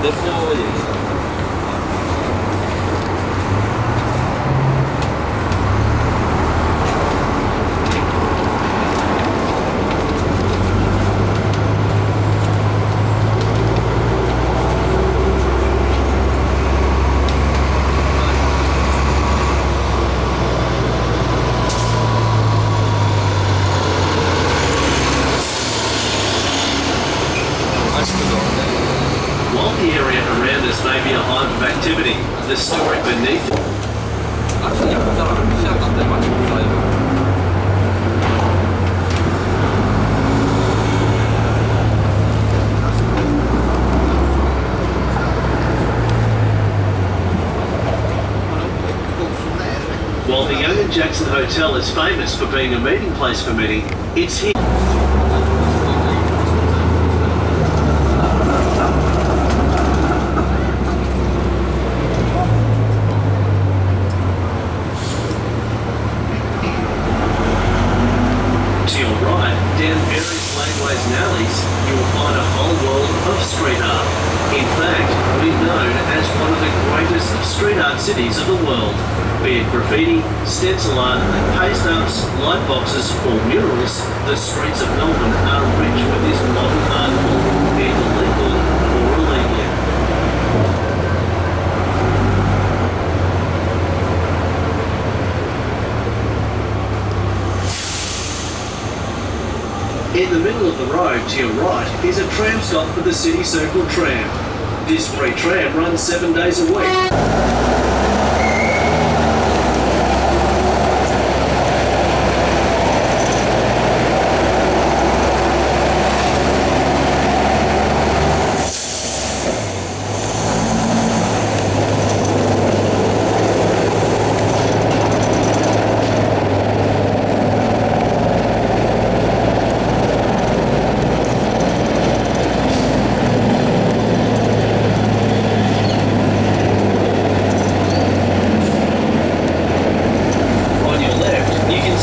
대포 얘기. While the area around us may be a hive of activity, the story beneath it 아침에 보잖아. 시작할 때 마치 몰라요. While the Young and Jackson Hotel is famous for being a meeting place for many, it's here. To your right, down various laneways and alleys, you will find a whole world of street art. In fact, we're known as one of the greatest street art cities of the world. Be it graffiti, stencil art, paste ups, light boxes or murals, the streets of Melbourne are rich with this modern art form, either legal or illegal. In the middle of the road to your right is a tram stop for the City Circle tram. This free tram runs 7 days a week.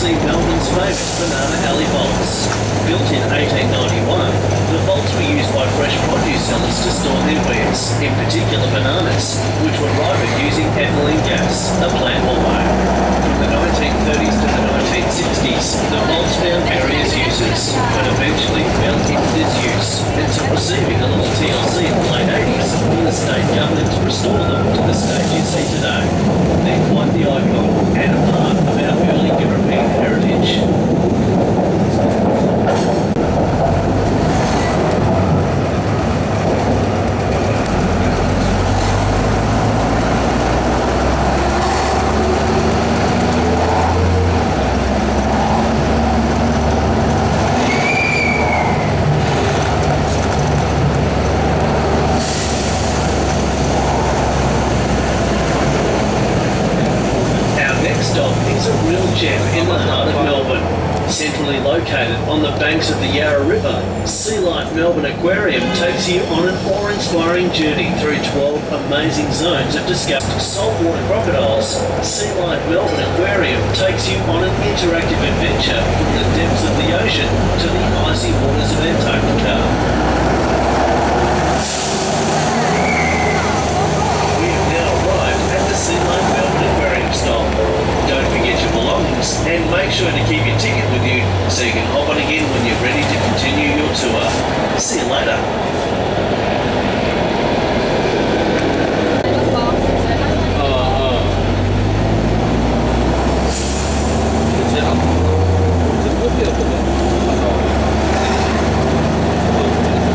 Melbourne's famous banana alley vaults. Built in 1891, the vaults were used by fresh produce sellers to store their wares, in particular bananas, which were ripened using ethylene gas, a plant hormone. From the 1930s to the 1960s, the vaults found various uses, but eventually fell into disuse until receiving a little TLC in the late 80s from the state government to restore them to the state you see today. They're quite the icon and a part of our early European heritage. Is a real gem in the heart of Melbourne. Centrally located on the banks of the Yarra River, Sea Life Melbourne Aquarium takes you on an awe-inspiring journey through 12 amazing zones of discovered saltwater crocodiles. Sea Life Melbourne Aquarium takes you on an interactive adventure from the depths of the ocean to the icy waters of Antarctica. We have now arrived at the Sea Life Melbourne Aquarium stop. Don't forget your belongings and make sure to keep your ticket with you so you can hop on again when you're ready to continue your tour. See you later.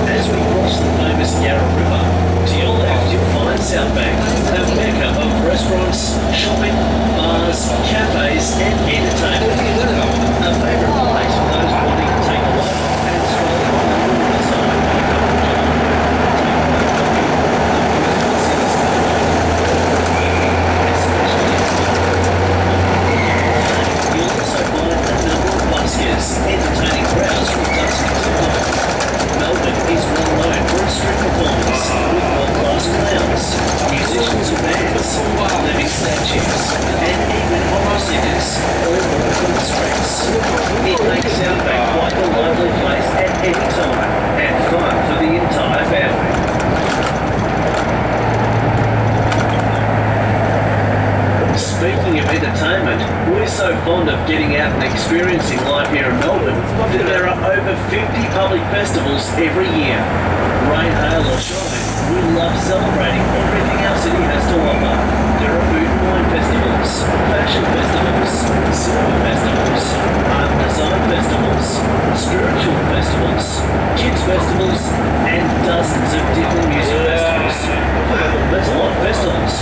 As we cross the famous Yarra River, to your left you'll find South Bank, a mecca of restaurants, shopping, bars, cafes and entertainment. A favourite place for those wanting to take a look and stroll on the water side. experiencing life here in Melbourne, then there are over 50 public festivals every year. Rain, hail or shine, we love celebrating everything our city has to offer. There are food and wine festivals, fashion festivals, cinema festivals, art and design festivals, spiritual festivals, kids festivals, and dozens of different music festivals. That's a lot of festivals.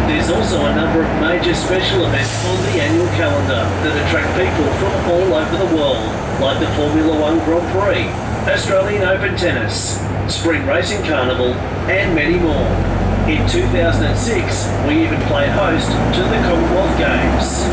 There's also a number of major special events on the annual calendar that attract people from all over the world, like the Formula One Grand Prix, Australian Open Tennis, Spring Racing Carnival, and many more. In 2006, we even played host to the Commonwealth Games.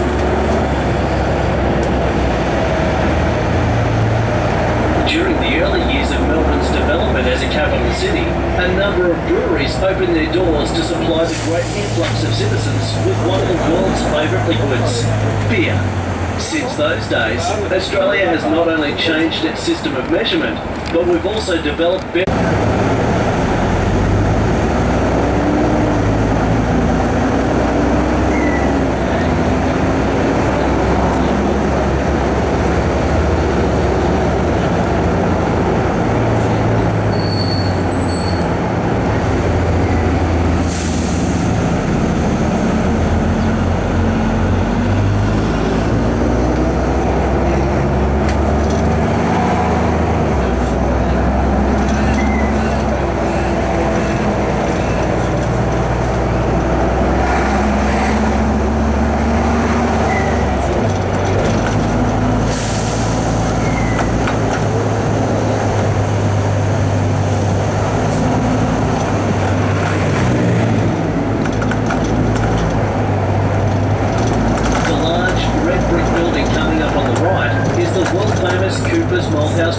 During the early years of Melbourne's development as a capital city, a number of breweries opened their doors to supply the great influx of citizens with one of the world's favourite liquids, beer. Since those days, Australia has not only changed its system of measurement, but we've also developed better.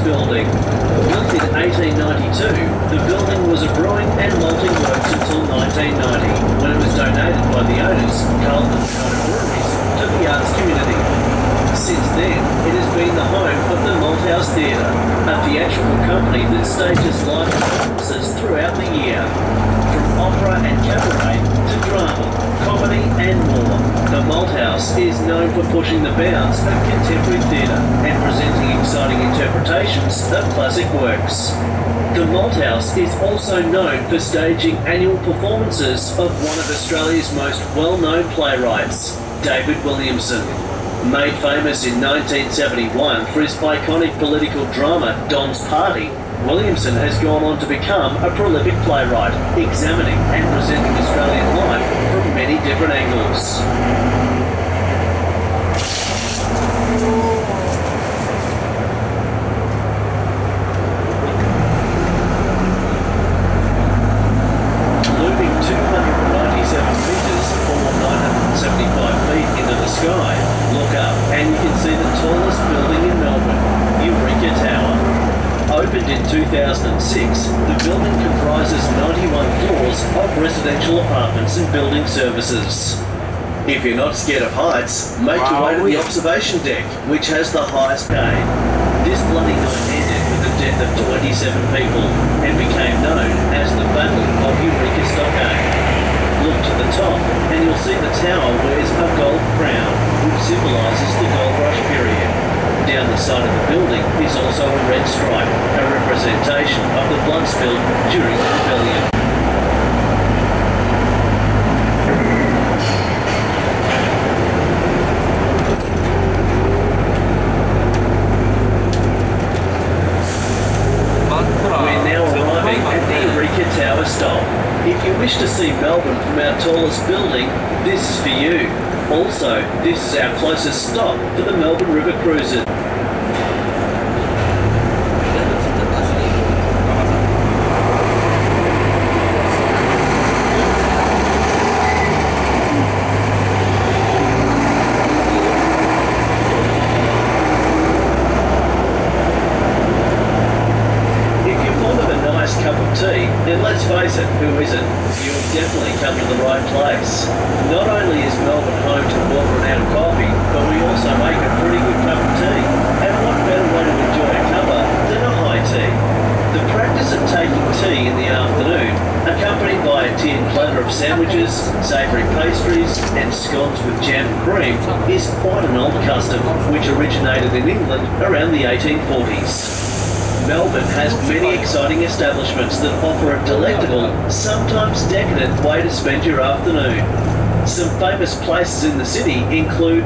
Building. Built in 1892, the building was a brewing and malting works until 1990, when it was donated by the owners, Carlton Breweries, to the arts community. Since then, it has been the home of the Malthouse Theatre, a theatrical company that stages live performances throughout the year. From opera and cabaret to drama, comedy and more, the Malthouse is known for pushing the bounds of contemporary theatre and presenting exciting interpretations of classic works. The Malthouse is also known for staging annual performances of one of Australia's most well-known playwrights, David Williamson. Made famous in 1971 for his iconic political drama Don's Party, Williamson has gone on to become a prolific playwright, examining and presenting Australian life from many different angles. Looming 297 metres or 975 feet into the sky, look up and you can see the tallest building in Melbourne, Eureka Tower. Opened in 2006, the building comprises 91 floors of residential apartments and building services. If you're not scared of heights, make your way to the observation deck, which has the highest gain. This bloody night ended with the death of 27 people and became known as the Battle of Eureka Stockade. Look to the top and you'll see the tower wears a gold crown, which symbolises the gold rush period. Down the side of the building is also a red stripe, a representation of the blood spilled during the rebellion. We're now arriving at the Eureka Tower stop. If you wish to see Melbourne from our tallest building, this is for you. Also, this is our closest stop for the Melbourne River Cruises. And let's face it, who isn't? You've definitely come to the right place. Not only is Melbourne home to world-renowned coffee, but we also make a pretty good cup of tea. And what better way to enjoy a cuppa than a high tea? The practice of taking tea in the afternoon, accompanied by a tin platter of of sandwiches, savoury pastries, and scones with jam and cream is quite an old custom which originated in England around the 1840s. Melbourne has many exciting establishments that offer a delectable, sometimes decadent way to spend your afternoon. Some famous places in the city include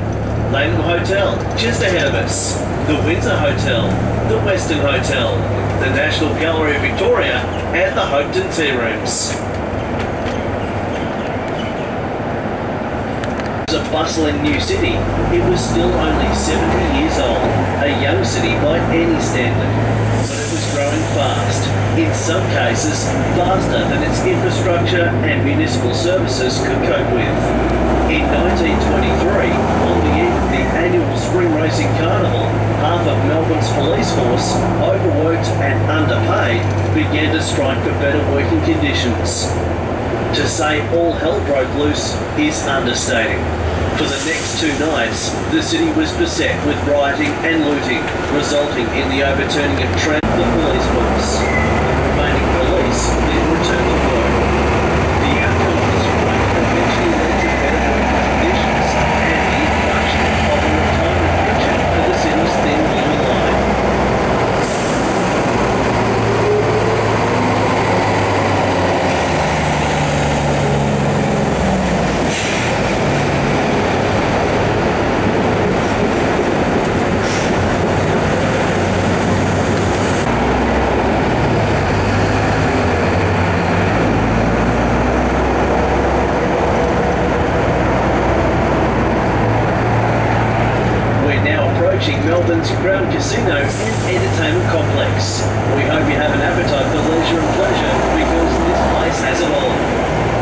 Langham Hotel, just ahead of us, the Windsor Hotel, the Western Hotel, the National Gallery of Victoria, and the Hopeton Tea Rooms. It was a bustling new city. It was still only 70 years old, a young city by any standard, but it was growing fast, in some cases faster than its infrastructure and municipal services could cope with. In 1923, on the eve of the annual Spring Racing Carnival, half of Melbourne's police force, overworked and underpaid, began to strike for better working conditions. To say all hell broke loose is understating. For the next 2 nights, the city was beset with rioting and looting, resulting in the overturning of the police force. The remaining police then returned to work. The outcome of the strike eventually led to better working conditions and the introduction of a retirement pension for the city's thin blue line. Melbourne's Crown Casino and Entertainment Complex. We hope you have an appetite for leisure and pleasure because this place has it all.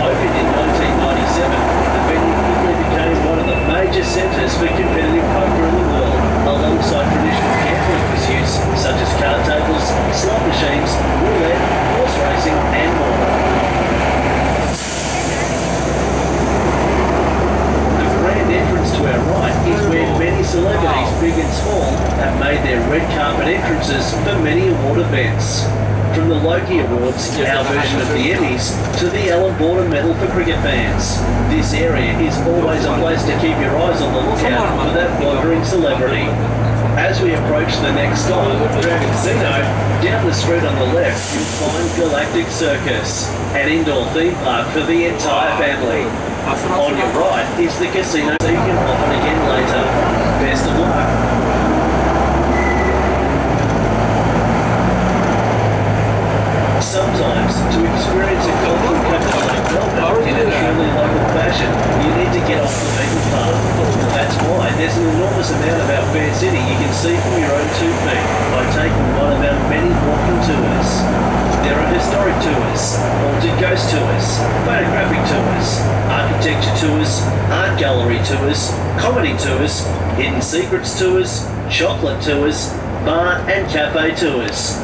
Opened in 1997, the venue quickly became one of the major centres for competitive poker in the world, alongside traditional gambling pursuits such as card tables, slot machines, roulette, horse racing and more. Entrance to our right is where many celebrities, big and small, have made their red carpet entrances for many award events. From the Logie Awards, our version of the Emmys, to the Alan Border Medal for cricket fans. This area is always a place to keep your eyes on the lookout for that blundering celebrity. As we approach the next stop, Crown Casino, down the street on the left you'll find Galactic Circus, an indoor theme park for the entire family. On your right is the casino, so you can hop on again later. Best of luck. Sometimes, to experience a cultural capital like Melbourne in a truly local fashion, you need to get off the beaten path. That's why there's an enormous amount of our fair city you can see from your own 2 feet by taking one of our many walking tours. There are historic tours, haunted ghost tours, photographic tours, architecture tours, art gallery tours, comedy tours, hidden secrets tours, chocolate tours, bar and cafe tours.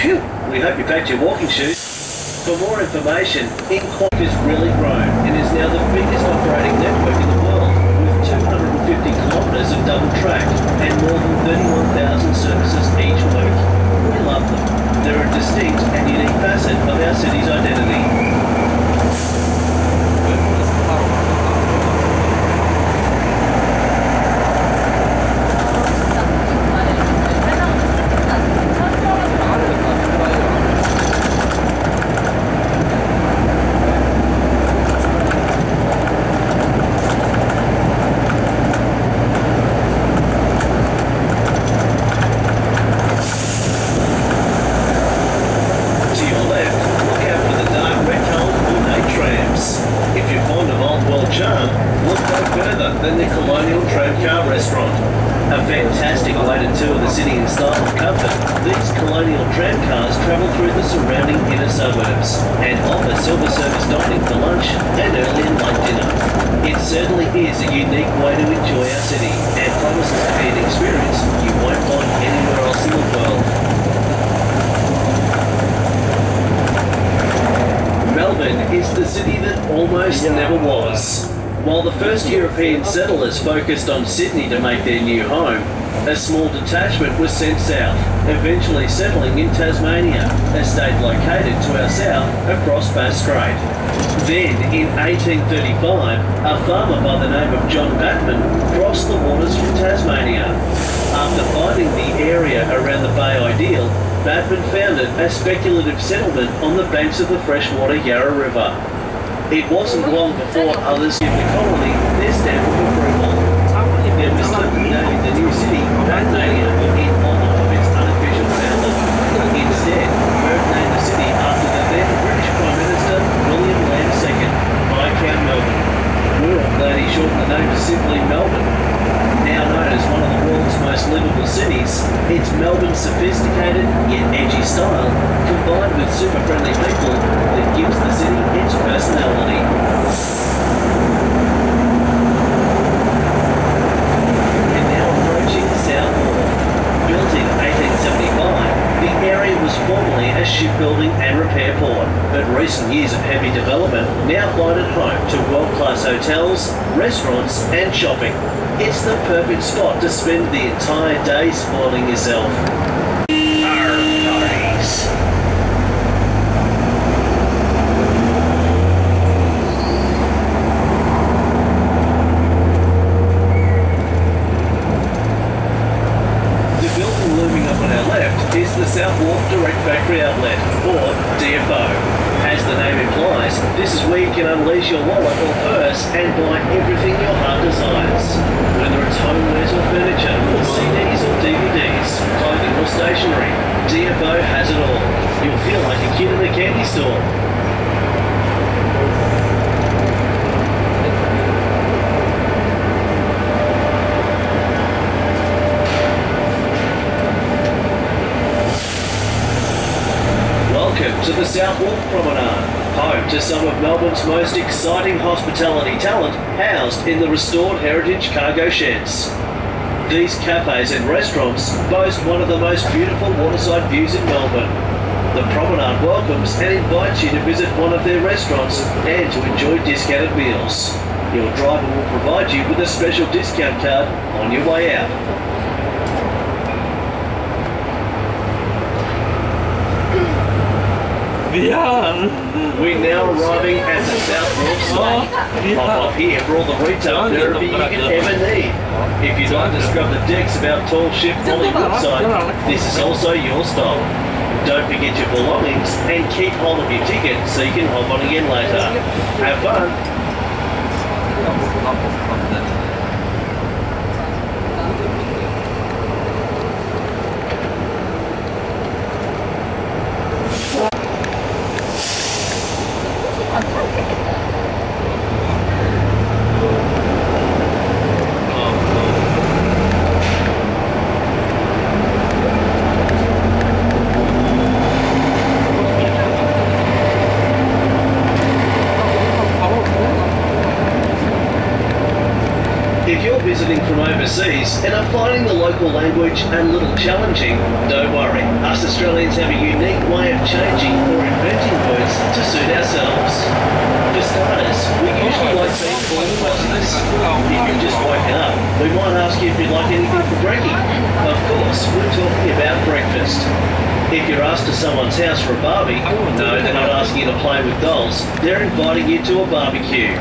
Phew, we hope you packed your walking shoes. For more information, Inquire has really grown and is now the biggest operating network in the world, with 250 kilometres of double track and more than 31,000 services each week. We love them. They're a distinct and unique facet of our city's identity. Than the Colonial Tramcar Restaurant. A fantastic way to tour the city in style and comfort, these Colonial Tramcars travel through the surrounding inner suburbs and offer silver service dining for lunch and early and late dinner. It certainly is a unique way to enjoy our city and promises to be an experience you won't find anywhere else in the world. Melbourne is the city that almost never was. While the first European settlers focused on Sydney to make their new home, a small detachment was sent south, eventually settling in Tasmania, a state located to our south across Bass Strait. Then, in 1835, a farmer by the name of John Batman crossed the waters from Tasmania. After finding the area around the Bay Ideal, Batman founded a speculative settlement on the banks of the freshwater Yarra River. It wasn't long before others gave the colony their stamp of approval. There was no naming the new city Tasmania in honour of its unofficial founder. Instead, Burke named the city after the then British Prime Minister William Lamb II, Viscount Melbourne. We're glad he shortened the name to simply Melbourne. Now known as one of the world's most livable cities, it's Melbourne's sophisticated yet edgy style, combined with super friendly people, that gives the city its personality. And now approaching South Wharf. Built in 1875, the area was formerly a shipbuilding and repair port, but recent years of heavy development now find it home to world-class hotels, restaurants and shopping. It's the perfect spot to spend the entire day spoiling yourself. Arr, parties. The building looming up on our left is the South Wharf Direct Factory Outlet, or DFO. As the name implies, this is where you can unleash your wallet or purse and buy everything your heart desires. Whether it's homewares or furniture, CDs or DVDs, clothing or stationery, DFO has it all. You'll feel like a kid in a candy store. Welcome to the South Wharf Promenade, home to some of Melbourne's most exciting hospitality talent housed in the restored heritage cargo sheds. These cafes and restaurants boast one of the most beautiful waterside views in Melbourne. The Promenade welcomes and invites you to visit one of their restaurants and to enjoy discounted meals. Your driver will provide you with a special discount card on your way out. We're now arriving at the South Wharf site. Hop up here for all the retail therapy you can ever need. If you'd like to scrub the decks about tall ship Hollywood side, this is also your stop. Don't forget your belongings and keep hold of your ticket so you can hop on again later. Have fun! If you're visiting from overseas and are finding the local language a little challenging, don't worry. Us Australians have a unique way of changing or inventing words to suit ourselves. For starters, we usually like being called Aussies. If you've just woken up, we might ask you if you'd like anything for brekkie. Of course, we're talking about breakfast. If you're asked to someone's house for a barbie, no, they're not asking you to play with dolls. They're inviting you to a barbecue.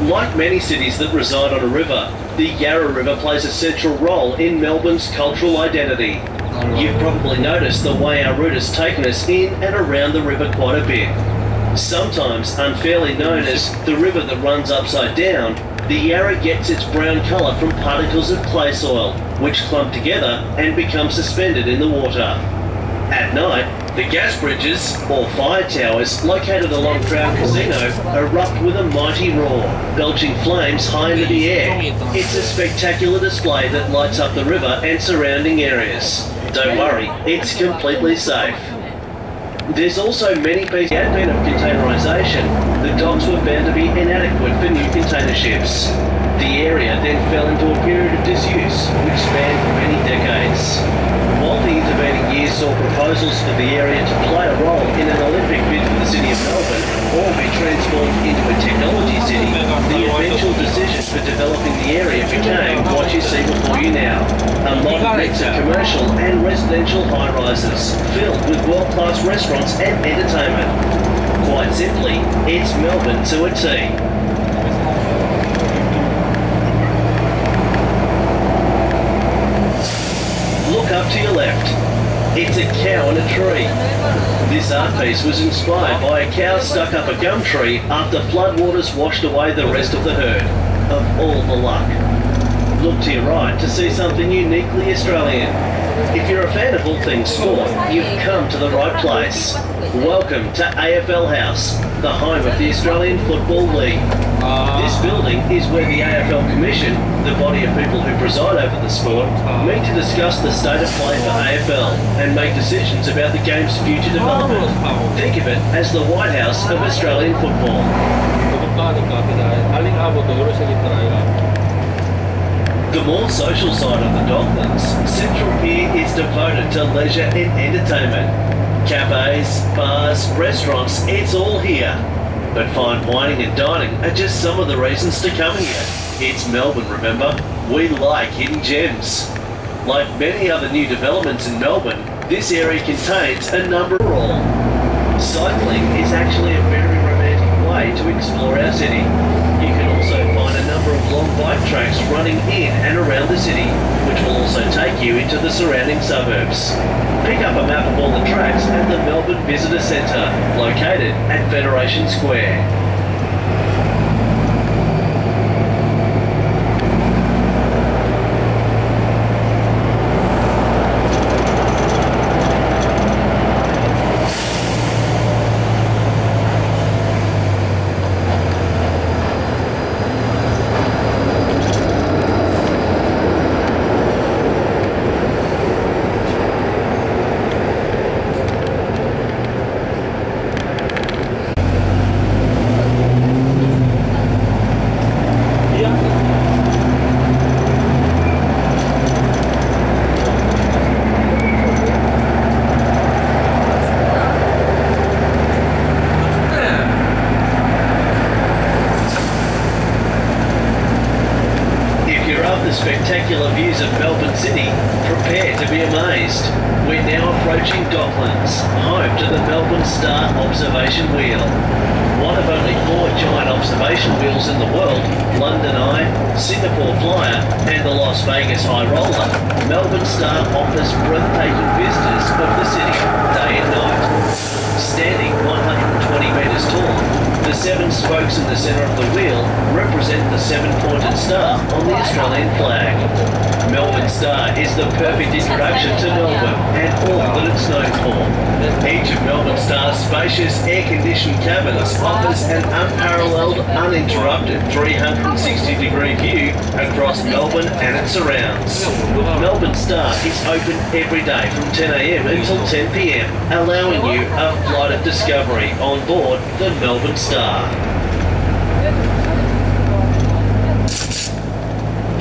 Like many cities that reside on a river, the Yarra River plays a central role in Melbourne's cultural identity. You've probably noticed the way our route has taken us in and around the river quite a bit. Sometimes unfairly known as the river that runs upside down, the Yarra gets its brown colour from particles of clay soil, which clump together and become suspended in the water. At night, the gas bridges, or fire towers, located along Crown Casino, erupt with a mighty roar, belching flames high into the air. It's a spectacular display that lights up the river and surrounding areas. Don't worry, it's completely safe. There's also many pieces. The advent of containerisation, the docks were found to be inadequate for new container ships. The area then fell into a period of disuse, which spanned many decades. While the intervening years saw proposals for the area to play a role in an Olympic bid for the city of Melbourne or be transformed into a technology city, the eventual decision for developing the area became what you see before you now. A modern mix of commercial and residential high-rises, filled with world-class restaurants and entertainment. Quite simply, it's Melbourne to a T. Look up to your left. It's a cow in a tree. This art piece was inspired by a cow stuck up a gum tree after floodwaters washed away the rest of the herd. Of all the luck. Look to your right to see something uniquely Australian. If you're a fan of all things sport, you've come to the right place. Welcome to AFL House, the home of the Australian Football League. This building is where the AFL Commission, the body of people who preside over the sport, meet to discuss the state of play for AFL and make decisions about the game's future development. Think of it as the White House of Australian football. The more social side of the Docklands, Central Pier is devoted to leisure and entertainment. Cafes, bars, restaurants, it's all here. But fine whining and dining are just some of the reasons to come here. It's Melbourne, remember? We like hidden gems. Like many other new developments in Melbourne, this area contains a number of all. Cycling is actually a very romantic way to explore our city. You can also find a number of long bike tracks running in and around the city, which will also take you into the surrounding suburbs. Pick up a map of all the tracks at the Melbourne Visitor Centre, located at Federation Square. Spectacular views of Melbourne City, prepare to be amazed. We're now approaching Docklands, home to the Melbourne Star Observation Wheel. One of only 4 giant observation wheels in the world, London Eye, Singapore Flyer and the Las Vegas High Roller, Melbourne Star offers breathtaking vistas of the city, day and night. Standing 120 metres tall, the 7 spokes in the centre of the wheel represent the 7-pointed star on the Australian flag. Melbourne Star is the perfect introduction to Melbourne and all that it's known for. Each of Melbourne Star's spacious air-conditioned cabins offers an unparalleled, uninterrupted 360-degree view across Melbourne and its surrounds. Melbourne Star is open every day from 10 a.m. until 10 p.m, allowing you a flight of discovery on board the Melbourne Star.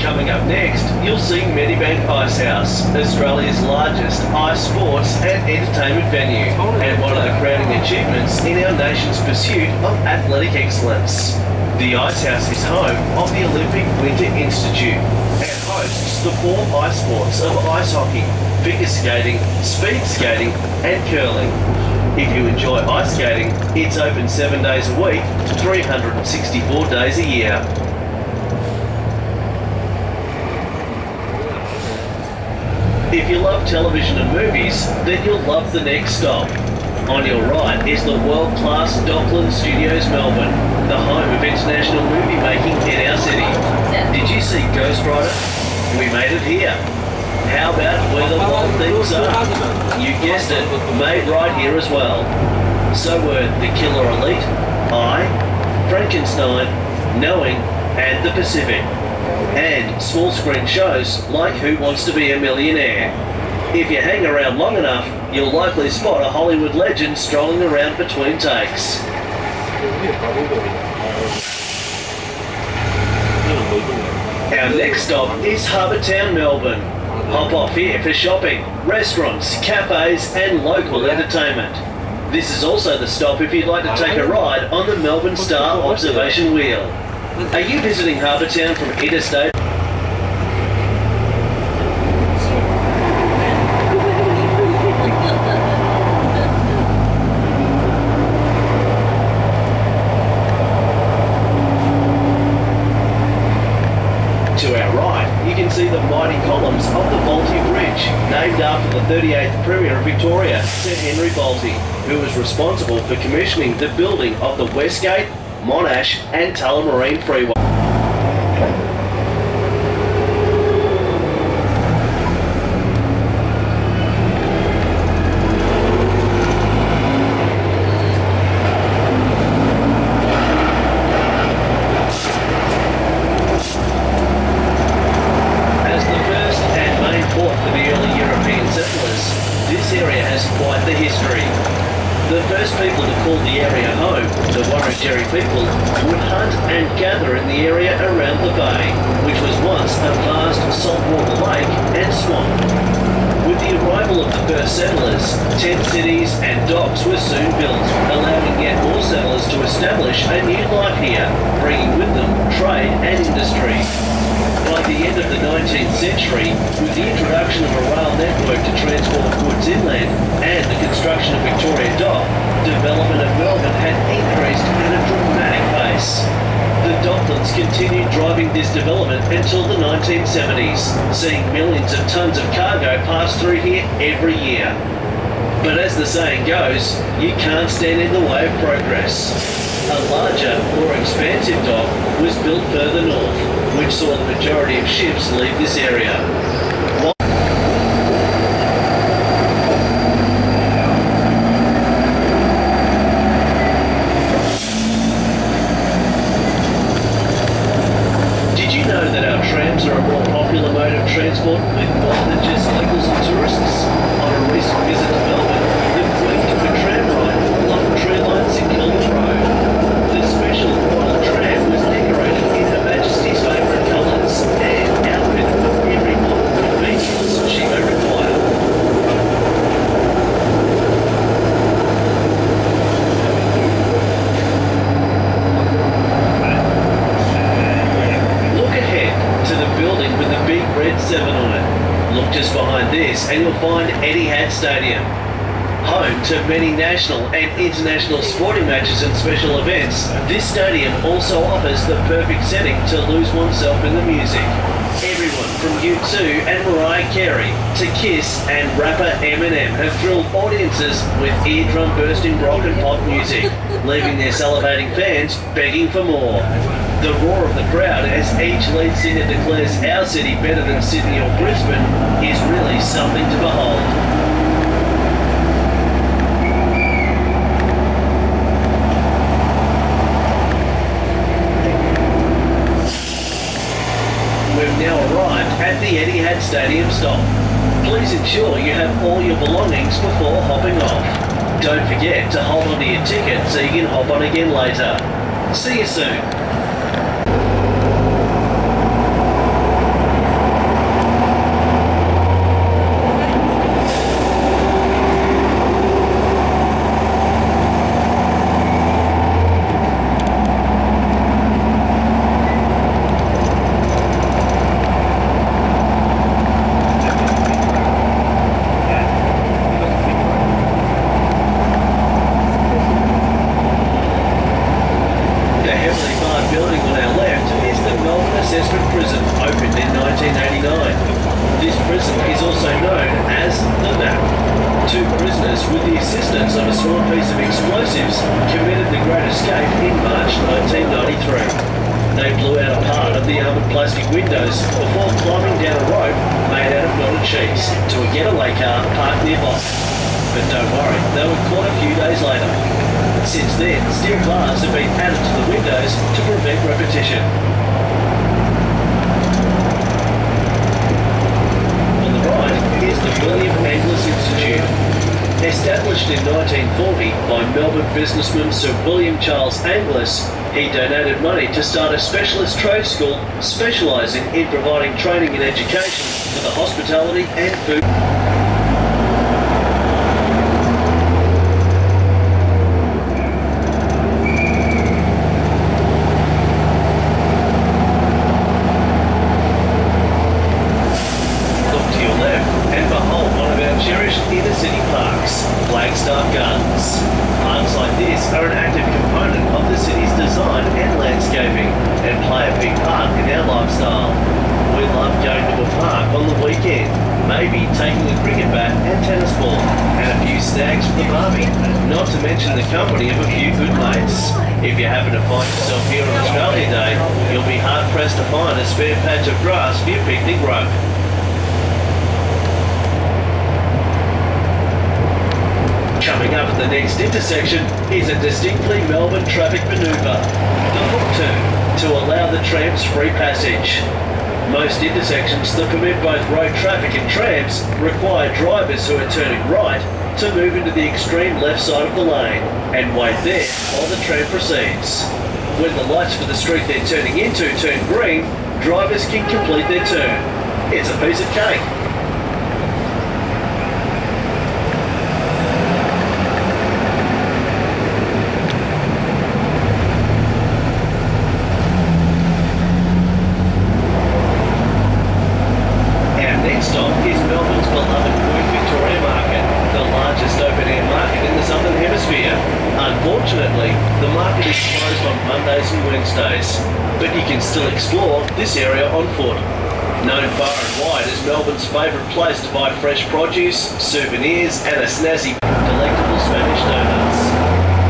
Coming up next, you'll see Medibank Ice House, Australia's largest ice sports and entertainment venue, and one of the crowning achievements in our nation's pursuit of athletic excellence. The Ice House is home of the Olympic Winter Institute and hosts the 4 ice sports of ice hockey, figure skating, speed skating and curling. If you enjoy ice skating, it's open 7 days a week, 364 days a year. If you love television and movies, then you'll love the next stop. On your right is the world-class Docklands Studios Melbourne, the home of international movie making in our city. Did you see Ghost Rider? We made it here. How about where the vault things are? You guessed it, made right here as well. So were The Killer Elite, I, Frankenstein, Knowing, and The Pacific. And small screen shows like Who Wants to Be a Millionaire. If you hang around long enough, you'll likely spot a Hollywood legend strolling around between takes. Our next stop is Harbour Town, Melbourne. Hop off here for shopping, restaurants, cafes and local entertainment. This is also the stop if you'd like to take a ride on the Melbourne Star observation wheel. Are you visiting Harbour Town from interstate? To our right, you can see the mighty columns of the Bolte Bridge, named after the 38th Premier of Victoria, Sir Henry Bolte, who was responsible for commissioning the building of the Westgate, Monash and Tullamarine Freeway. People would hunt and gather in the area around the bay, which was once a vast saltwater lake and swamp. With the arrival of the first settlers, tent cities and docks were soon built, allowing yet more settlers to establish a new life here, bringing with them trade and industry. By the end of the 19th century, with the introduction of a rail network to transport goods inland and the construction of Victoria Dock, development of Melbourne had increased at a dramatic pace. The Docklands continued driving this development until the 1970s, seeing millions of tonnes of cargo pass through here every year. But as the saying goes, you can't stand in the way of progress. A larger, more expansive dock was built further north, which saw the majority of ships leave this area. Did you know that our trams are a more popular mode of transport with more than just locals and tourists? On a recent visit to Melbourne, the Queen took a tram ride along tree lines in Kilburn Road. The special royal tram was decorated in Her Majesty's favourite colours and outfitted with every modern convenience she may require. Look ahead to the building with the big red 7 on it. Look just behind this and you'll find Etihad Stadium. Home to many national and international sporting matches and special events, this stadium also offers the perfect setting to lose oneself in the music. Everyone from U2 and Mariah Carey to Kiss and rapper Eminem have thrilled audiences with eardrum-bursting rock and pop music, leaving their salivating fans begging for more. The roar of the crowd as each lead singer declares our city better than Sydney or Brisbane is really something to behold. We've now arrived at the Etihad Stadium stop. Please ensure you have all your belongings before hopping off. Don't forget to hold on to your ticket so you can hop on again later. See you soon. Committed the Great Escape in March 1993. They blew out a part of the armoured plastic windows before climbing down a rope made out of knotted sheets to a getaway car parked nearby. But don't worry, they were caught a few days later. Since then, steel bars have been added to the windows to prevent repetition. On the right is the William Angliss Institute. Established in 1940 by Melbourne businessman Sir William Charles Angliss, he donated money to start a specialist trade school specialising in providing training and education for the hospitality and food. Maybe taking a cricket bat and tennis ball, and a few snags for the barbie, not to mention the company of a few good mates. If you happen to find yourself here on Australia Day, you'll be hard-pressed to find a spare patch of grass for your picnic rug. Coming up at the next intersection is a distinctly Melbourne traffic manoeuvre, the hook turn, to allow the trams free passage. Most intersections that permit both road traffic and trams require drivers who are turning right to move into the extreme left side of the lane and wait there while the tram proceeds. When the lights for the street they're turning into turn green, drivers can complete their turn. It's a piece of cake. Unfortunately, the market is closed on Mondays and Wednesdays, but you can still explore this area on foot. Known far and wide as Melbourne's favourite place to buy fresh produce, souvenirs and a snazzy delectable Spanish donuts.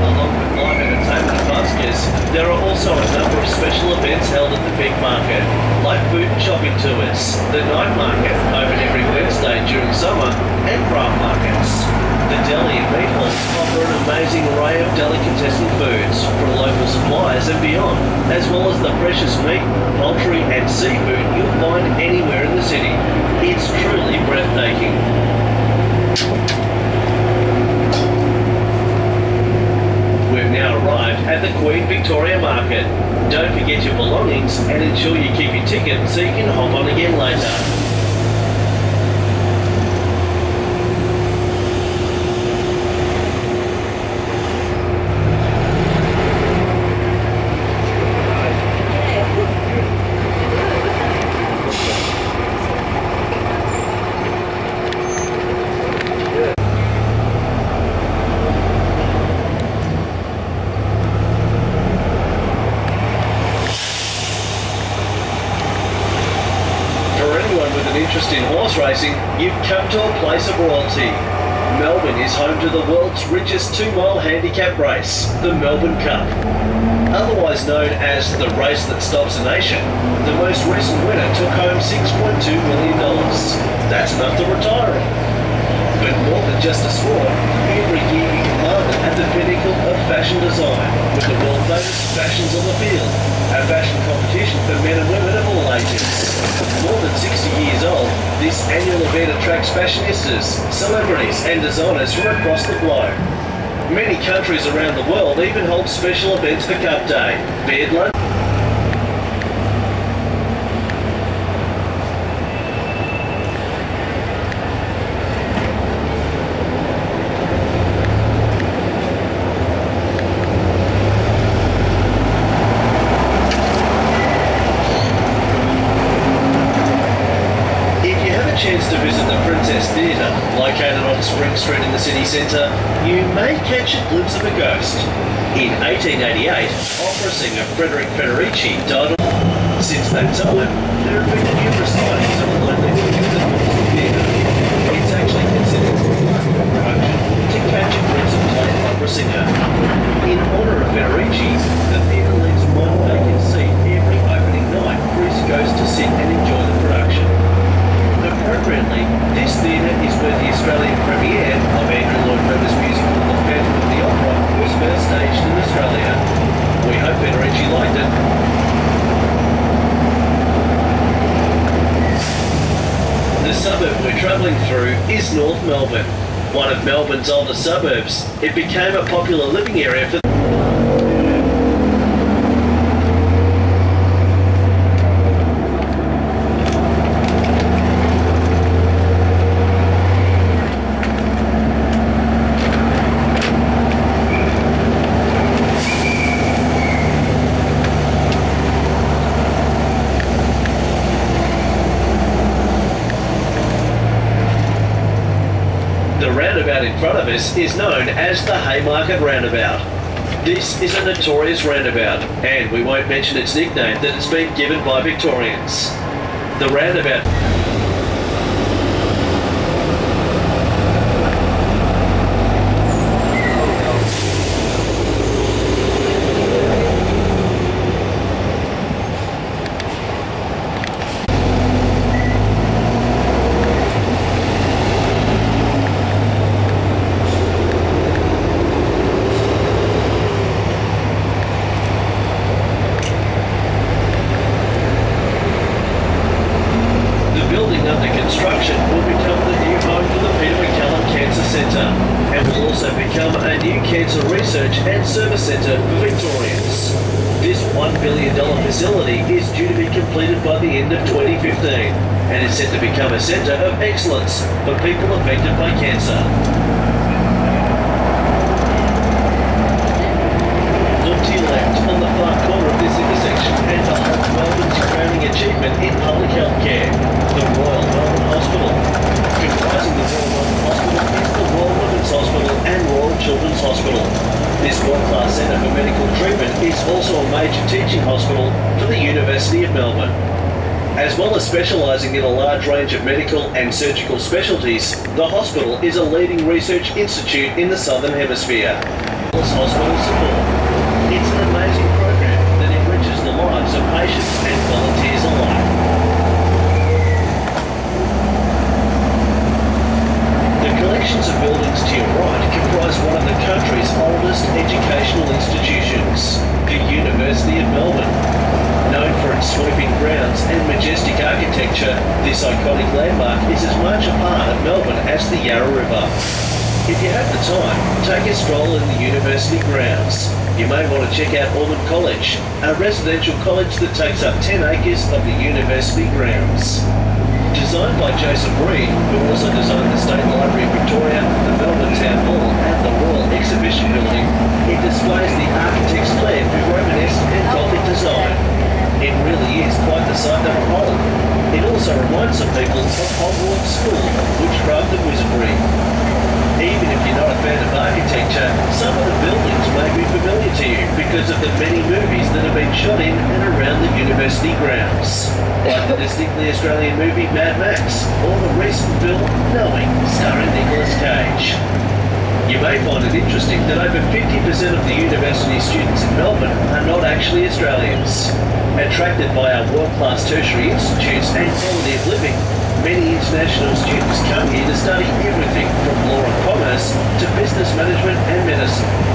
Along with live entertainment and buskers, there are also a number of special events held at the big market, like food and shopping tours, the night market, open every Wednesday during summer, and craft markets. The deli and meat halls offer an amazing array of delicatessen foods from local suppliers and beyond, as well as the freshest meat, poultry and seafood you'll find anywhere in the city. It's truly breathtaking. We've now arrived at the Queen Victoria Market. Don't forget your belongings and ensure you keep your ticket so you can hop on again later. Interest in horse racing, you've come to a place of royalty. Melbourne is home to the world's richest 2-mile handicap race, the Melbourne Cup. Otherwise known as the race that stops a nation, the most recent winner took home $6.2 million. That's enough to retire on. But more than just a sport, every year you can marvel at the pinnacle of fashion design with the world famous Fashions on the Field, a fashion competition for men and women of all ages. More than 60 years old, this annual event attracts fashionistas, celebrities and designers from across the globe. Many countries around the world even hold special events for Cup Day, be it London. Chance to visit the Princess Theatre, located on Spring Street in the city centre, you may catch a glimpse of a ghost. In 1888, opera singer Frederick Federici died. Since that time, there have been numerous sightings of a lonely figure that haunts the theatre. It's actually considered a remarkable production to catch a glimpse of a late opera singer. In honour of Federici, the theatre leaves one vacant seat every goes to sit and enjoy the production. Appropriately, this theatre is where the Australian premiere of Andrew Lloyd Webber's musical The Phantom of the Opera was first staged in Australia. We hope Federici liked it. The suburb we're travelling through is North Melbourne, one of Melbourne's older suburbs. It became a popular living area for in front of us is known as the Haymarket Roundabout. This is a notorious roundabout, and we won't mention its nickname that it's been given by Victorians. The roundabout and service centre for Victorians. This $1 billion facility is due to be completed by the end of 2015 and is set to become a centre of excellence for people affected by cancer. Look to your left on the far corner of this intersection and behold Melbourne's crowning achievement in public health care, the Royal Melbourne Hospital. Comprising the Royal Melbourne Hospital is the Royal Women's Hospital and Royal Children's Hospital. This world-class centre for medical treatment is also a major teaching hospital for the University of Melbourne. As well as specialising in a large range of medical and surgical specialties, the hospital is a leading research institute in the Southern Hemisphere. Hospital support. It's an amazing program that enriches the lives of patients and volunteers alike. The collections of buildings to your right comprise one of the country's oldest educational institutions, the University of Melbourne. Known for its sweeping grounds and majestic architecture, this iconic landmark is as much a part of Melbourne as the Yarra River. If you have the time, take a stroll in the university grounds. You may want to check out Auburn College, a residential college that takes up 10 acres of the university grounds. Designed by Joseph Reed, who also designed the State Library of Victoria, the Melbourne Town Hall and the Royal Exhibition Building, it displays the architect's flair with Romanesque and Gothic design. It really is quite the sight to behold. It also reminds some people of Hogwarts School of Witchcraft and Wizardry. Even if you're not a fan of architecture, some of the buildings may be familiar to you because of the many movies that have been shot in and around the university grounds, like the distinctly Australian movie Mad Max, or the recent film Knowing, starring Nicolas Cage. You may find it interesting that over 50% of the university students in Melbourne are not actually Australians. Attracted by our world-class tertiary institutes and quality of living, many international students come here to study everything from law and commerce to business management and medicine.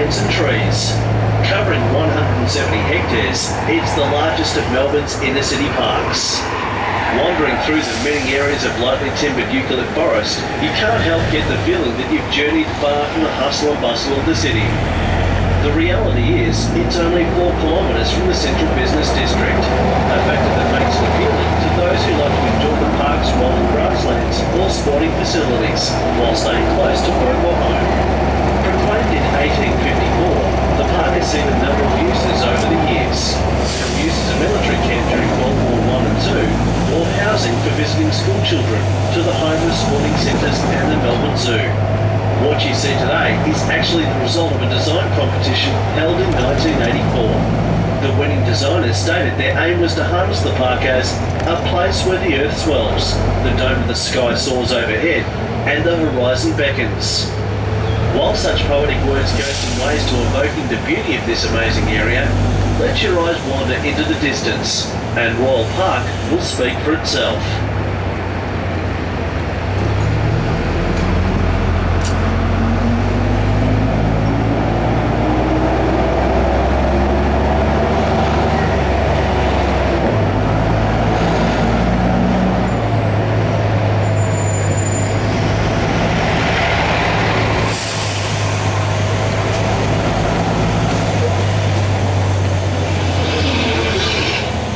And trees. Covering 170 hectares, it's the largest of Melbourne's inner city parks. Wandering through the many areas of lightly timbered eucalypt forest, you can't help get the feeling that you've journeyed far from the hustle and bustle of the city. The reality is, it's only 4 kilometres from the central business district, a factor that makes it appealing to those who like to enjoy the park's rolling grasslands breeding facilities while staying close to work or home. Proclaimed in 1854, the park has seen a number of uses over the years, from use as a military camp during World War I and II, or housing for visiting school children, to the homeless sporting centres and the Melbourne Zoo. What you see today is actually the result of a design competition held in 1984. The winning designers stated their aim was to harness the park as a place where the earth swells, the dome of the sky soars overhead, and the horizon beckons. While such poetic words go some ways to evoking the beauty of this amazing area, let your eyes wander into the distance, and Royal Park will speak for itself.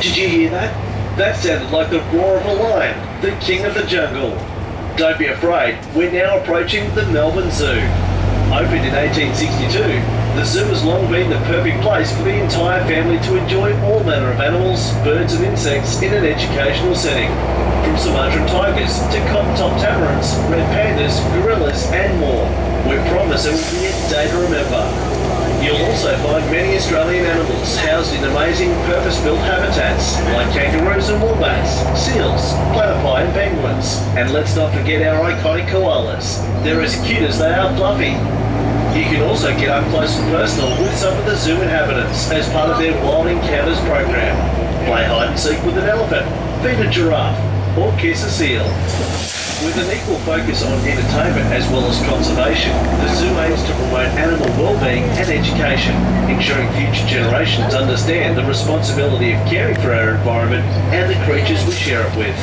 Did you hear that? That sounded like the roar of a lion, the king of the jungle. Don't be afraid, we're now approaching the Melbourne Zoo. Opened in 1862, the zoo has long been the perfect place for the entire family to enjoy all manner of animals, birds and insects in an educational setting. From Sumatran tigers to cotton-top tamarins, red pandas, gorillas and more. We promise it will be a day to remember. You'll also find many Australian animals housed in amazing purpose-built habitats like kangaroos and wombats, seals, platypi and penguins. And let's not forget our iconic koalas. They're as cute as they are fluffy. You can also get up close and personal with some of the zoo inhabitants as part of their Wild Encounters program. Play hide and seek with an elephant, feed a giraffe, or kiss a seal. With an equal focus on entertainment as well as conservation, the zoo aims to promote animal well-being and education, ensuring future generations understand the responsibility of caring for our environment and the creatures we share it with.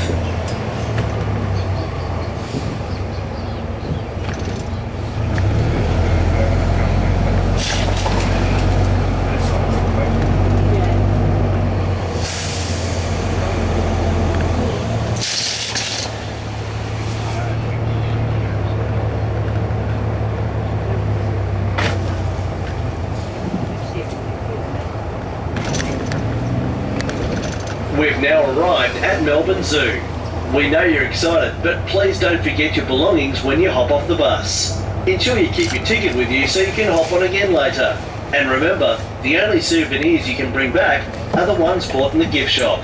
We've now arrived at Melbourne Zoo. We know you're excited, but please don't forget your belongings when you hop off the bus. Ensure you keep your ticket with you so you can hop on again later. And remember, the only souvenirs you can bring back are the ones bought in the gift shop.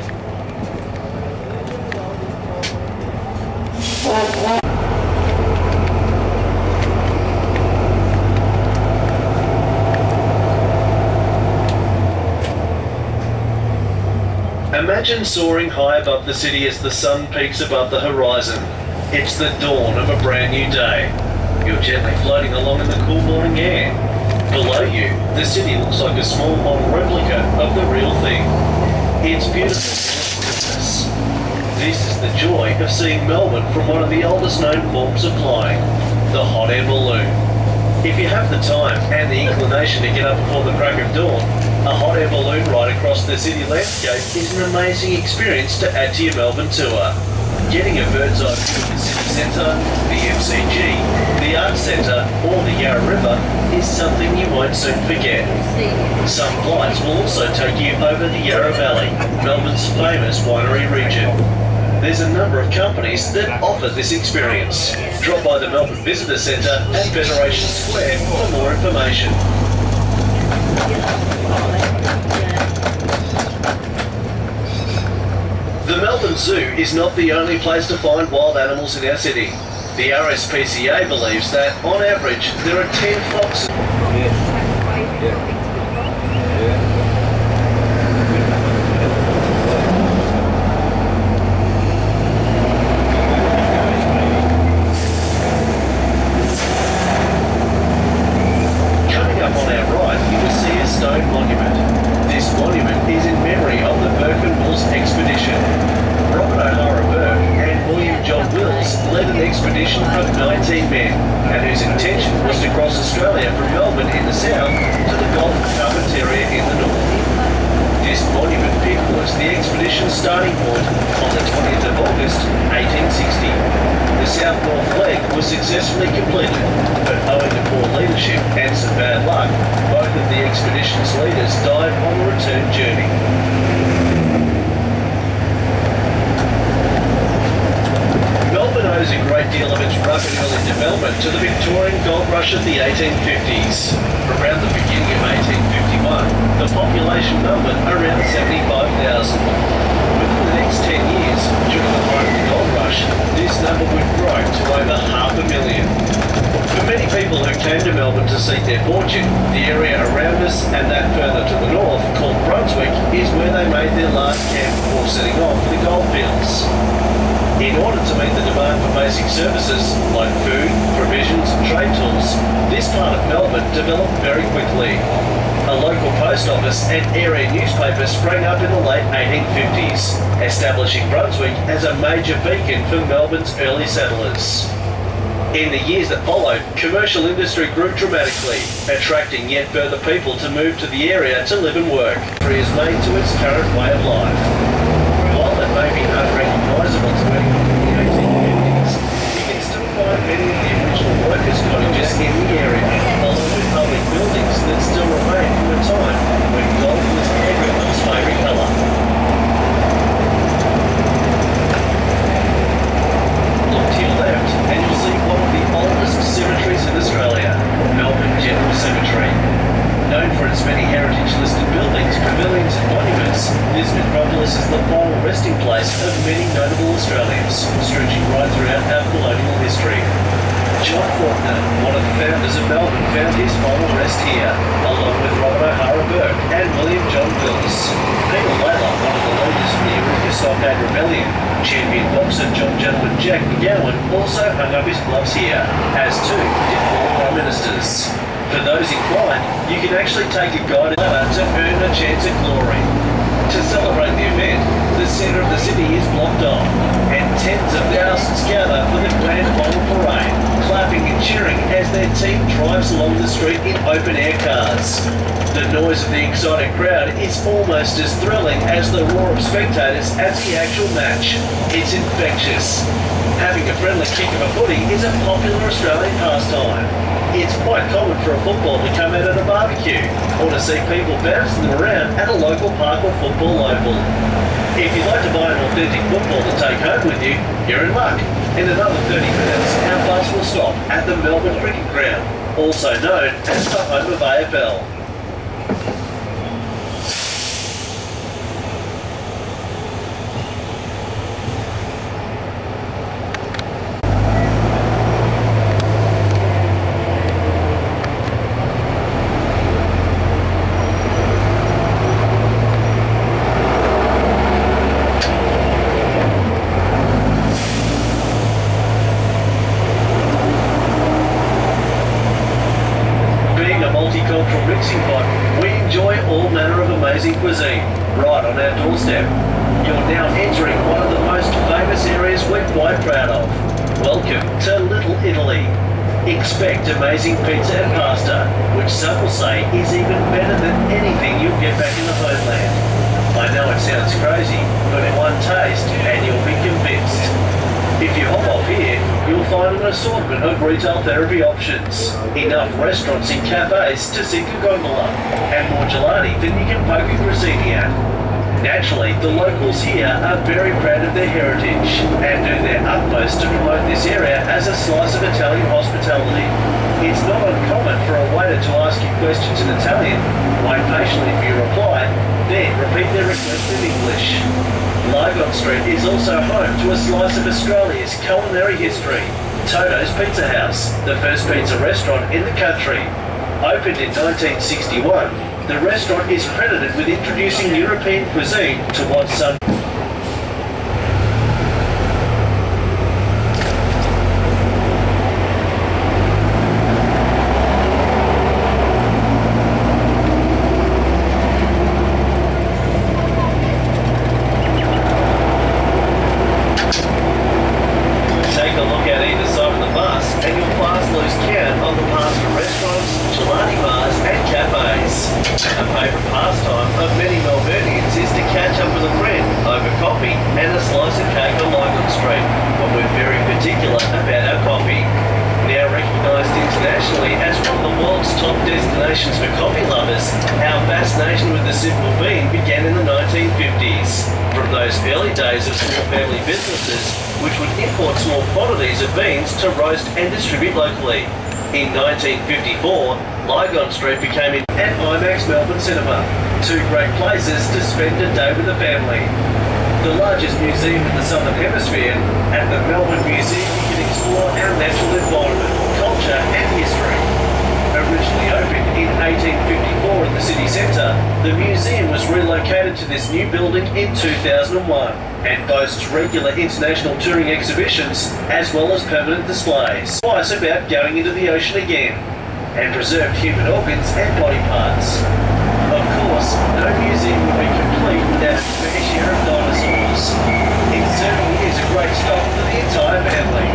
Imagine soaring high above the city as the sun peaks above the horizon. It's the dawn of a brand new day. You're gently floating along in the cool morning air. Below you, the city looks like a small model replica of the real thing. It's beautiful in its goodness. This is the joy of seeing Melbourne from one of the oldest known forms of flying, the hot air balloon. If you have the time and the inclination to get up before the crack of dawn, a hot air balloon ride across the city landscape is an amazing experience to add to your Melbourne tour. Getting a bird's eye view of the city centre, the MCG, the Arts Centre or the Yarra River is something you won't soon forget. Some flights will also take you over the Yarra Valley, Melbourne's famous winery region. There's a number of companies that offer this experience. Drop by the Melbourne Visitor Centre at Federation Square for more information. The Melbourne Zoo is not the only place to find wild animals in our city. The RSPCA believes that, on average, there are 10 foxes. Coming up on our right, you will see a stone monument. This monument is in memory of the Burke and Wills expedition. Robert O'Hara Burke and William John Wills led an expedition of 19 men, and whose intention was to cross Australia from Melbourne in the south to the Gulf of Carpentaria in the north. This monument pit was the expedition's starting point on the 20th of August, 1860. The south-north successfully completed, but owing to poor leadership and some bad luck, both of the expedition's leaders died on the return journey. Melbourne owes a great deal of its rapid early development to the Victorian gold rush of the 1850s. Around the beginning of 1851, the population numbered around 75,000. Within the next 10 years, during the height of the gold rush, this number would grow to over 500,000. For many people who came to Melbourne to seek their fortune, the area around us and that further to the north, called Brunswick, is where they made their last camp before setting off for the goldfields. In order to meet the demand for basic services like food, provisions and trade tools, this part of Melbourne developed very quickly. A local post office and area newspaper sprang up in the late 1850s, establishing Brunswick as a major beacon for Melbourne's early settlers. In the years that followed, commercial industry grew dramatically, attracting yet further people to move to the area to live and work. It is made to its current way of life. While it may be unrecognisable to anyone in the 1850s, you can still find many of the original workers' cottages in the area, along with public buildings that still remain from a time when gold was everyone's favourite colour. Look to your left and you'll see one of the oldest cemeteries in Australia, Melbourne General Cemetery. Known for its many heritage-listed buildings, pavilions and monuments, this necropolis is the final resting place of many notable Australians, stretching right throughout our colonial history. John Faulkner, one of the founders of Melbourne, found his final rest here, along with Robert O'Hara Burke and William John Wills. Peter Layla, one of the leaders of the Eureka Stockade Rebellion, champion boxer John Gentleman Jack McGowan also hung up his gloves here, as too did former Prime Ministers. For those inclined, you can actually take a guided ladder to earn a chance at glory. To celebrate the event, the centre of the city is blocked off, and tens of thousands gather for the grand final parade, clapping and cheering as their team drives along the street in open-air cars. The noise of the excited crowd is almost as thrilling as the roar of spectators at the actual match. It's infectious. Having a friendly kick of a footy is a popular Australian pastime. It's quite common for a football to come out at a barbecue, or to see people bouncing them around at a local park or football oval. If you'd like to buy an authentic football to take home with you, you're in luck. In another 30 minutes, our bus will stop at the Melbourne Cricket Ground, also known as the home of AFL. Cuisine, right on our doorstep. You're now entering one of the most famous areas we're quite proud of. Welcome to Little Italy. Expect amazing pizza and pasta, which some will say is even better than anything you'll get back in the homeland. I know it sounds crazy, but one taste and you'll be convinced. If you hop off here, you'll find an assortment of retail therapy options, enough restaurants and cafes to sink a gondola, and more gelati than you can poke a grissini at. Naturally, the locals here are very proud of their heritage and do their utmost to promote this area as a slice of Italian hospitality. It's not uncommon for a waiter to ask you questions in Italian, wait patiently for your reply, then repeat their request in English. Lygon Street is also home to a slice of Australia's culinary history. Toto's Pizza House, the first pizza restaurant in the country. Opened in 1961, the restaurant is credited with introducing European cuisine to what some destinations for coffee lovers, our fascination with the simple bean began in the 1950s. From those early days of small family businesses, which would import small quantities of beans to roast and distribute locally. In 1954, Lygon Street became an IMAX Melbourne Cinema, two great places to spend a day with the family. The largest museum in the Southern Hemisphere, at the Melbourne Museum you can explore our natural environment, culture and history. Originally opened in 1854 in the city centre, the museum was relocated to this new building in 2001 and boasts regular international touring exhibitions as well as permanent displays. Twice about going into the ocean again, and preserved human organs and body parts. Of course, no museum would be complete without its fair share of dinosaurs. It certainly is a great stop for the entire family.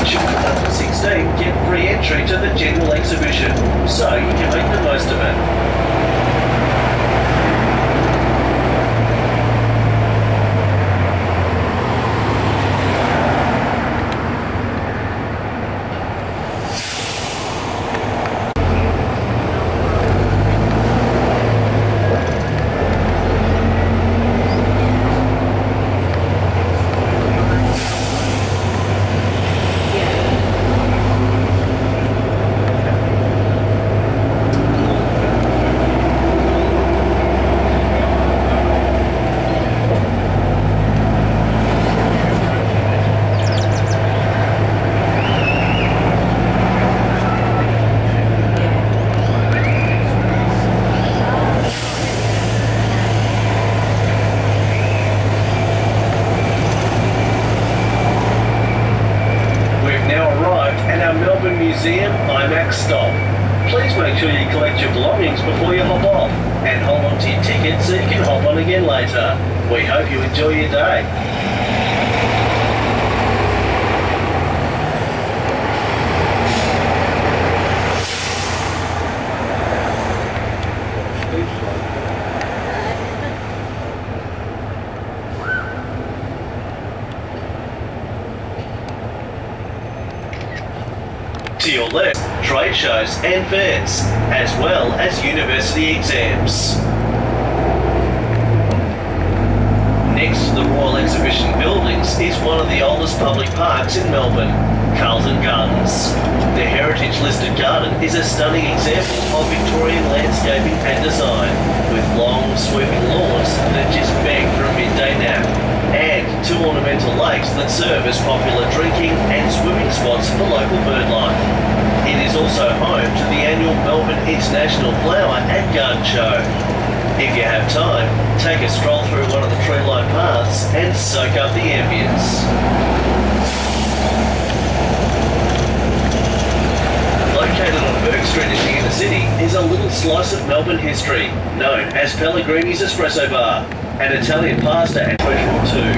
Children under 16 get free entry to the general exhibition, so you can make the most of it. Museum IMAX stop. Please make sure you collect your belongings before you hop off and hold on to your ticket so you can hop on again later. We hope you enjoy your day. To your left, trade shows and fairs, as well as university exams. Next to the Royal Exhibition Buildings is one of the oldest public parks in Melbourne, Carlton Gardens. The heritage-listed garden is a stunning example of Victorian landscaping and design, with long, sweeping lawns that just beg for a midday nap, and two ornamental lakes that serve as popular drinking and swimming spots for local birdlife. It is also home to the annual Melbourne International Flower and Garden Show. If you have time, take a stroll through one of the tree-lined paths and soak up the ambience. Located on Bourke Street in the inner city is a little slice of Melbourne history known as Pellegrini's Espresso Bar, an Italian pasta and treasure or two.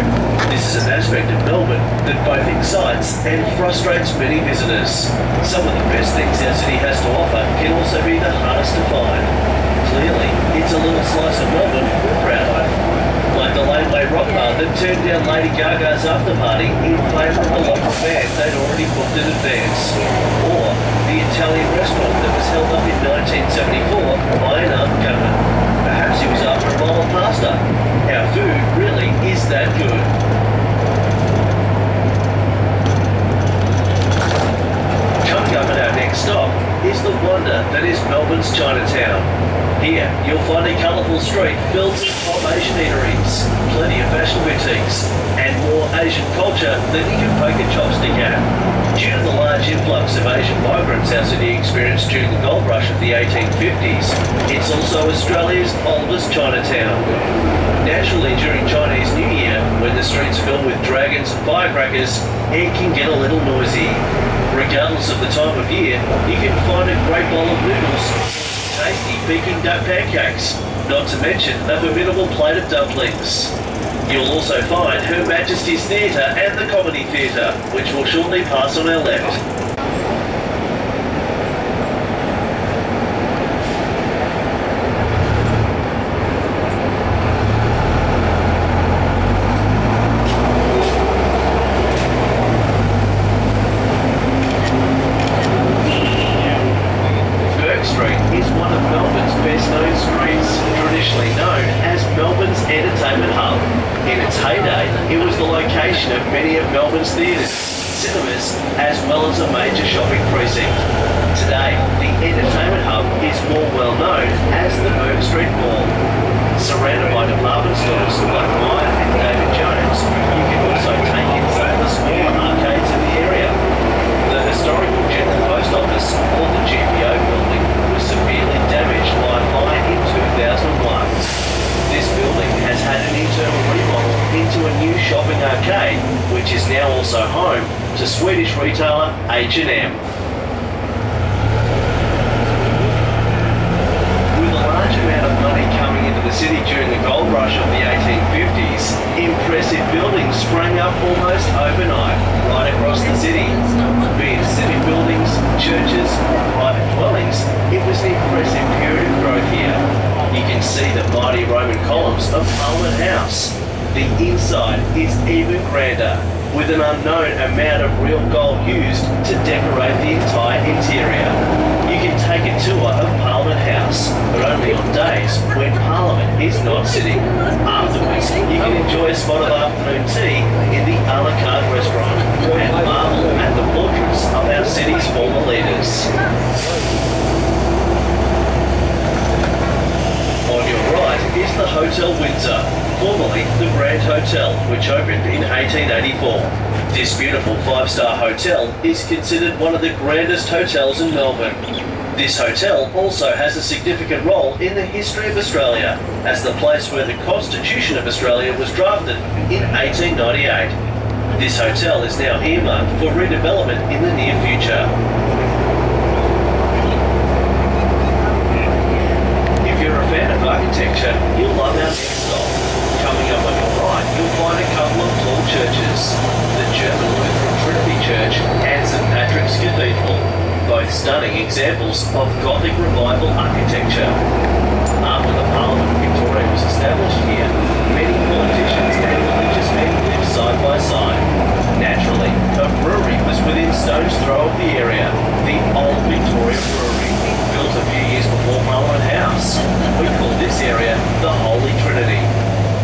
This is an aspect of Melbourne that both excites and frustrates many visitors. Some of the best things our city has to offer can also be the hardest to find. Clearly, it's a little slice of Melbourne we're proud of. Like the Laneway Rock Bar that turned down Lady Gaga's after party in favour of a local band they'd already booked in advance. Or the Italian restaurant that was held up in 1974 by an armed gunman. Perhaps he was after a bowl of pasta. Our food really is that good. Coming up at our next stop is the wonder that is Melbourne's Chinatown. Here, you'll find a colourful street filled with top Asian eateries, plenty of fashion boutiques, and more Asian culture than you can poke a chopstick at. Due to the large influx of Asian migrants our city experienced during the gold rush of the 1850s, it's also Australia's oldest Chinatown. Naturally, during Chinese New Year, when the streets fill with dragons and firecrackers, it can get a little noisy. Regardless of the time of year, you can find a great bowl of noodles, tasty Peking duck pancakes, not to mention a formidable plate of dumplings. You'll also find Her Majesty's Theatre and the Comedy Theatre, which will shortly pass on our left. Is one of location of many of Melbourne's theatres, cinemas, as well as a major shopping precinct. Today, the entertainment hub is more well known as the Bourke Street Mall. Surrounded by department stores like Myer and David Jones, you can also take in some of the smaller arcades in the area. The historical General Post Office, or the GPO building, was severely damaged by a fire in 2001. This building has had an internal remodel into a new shopping arcade, which is now also home to Swedish retailer H&M. With a large amount of money coming into the city during the gold rush of the 1850s, impressive buildings sprang up almost overnight right across the city. Be it civic buildings, churches, or private dwellings, it was an impressive period of growth here. You can see the mighty Roman columns of Parliament House. The inside is even grander, with an unknown amount of real gold used to decorate the entire interior. You can take a tour of Parliament House, but only on days when Parliament is not sitting. Afterwards, you can enjoy a spot of afternoon tea in the a la carte restaurant and marvel at the portraits of our city's former leaders. On your right is the Hotel Windsor, formerly the Grand Hotel, which opened in 1884. This beautiful five-star hotel is considered one of the grandest hotels in Melbourne. This hotel also has a significant role in the history of Australia, as the place where the Constitution of Australia was drafted in 1898. This hotel is now earmarked for redevelopment in the near future. If you're a fan of architecture, you'll love our next stop. Coming up on your right, you'll find a couple of tall churches, the German Lutheran Trinity Church and St Patrick's Cathedral, both stunning examples of Gothic revival architecture. After the Parliament of Victoria was established here, many politicians and religious men lived side by side. Naturally, a brewery was within stone's throw of the area, the Old Victoria Brewery, built a few years before Parliament House. We call this area the Holy Trinity.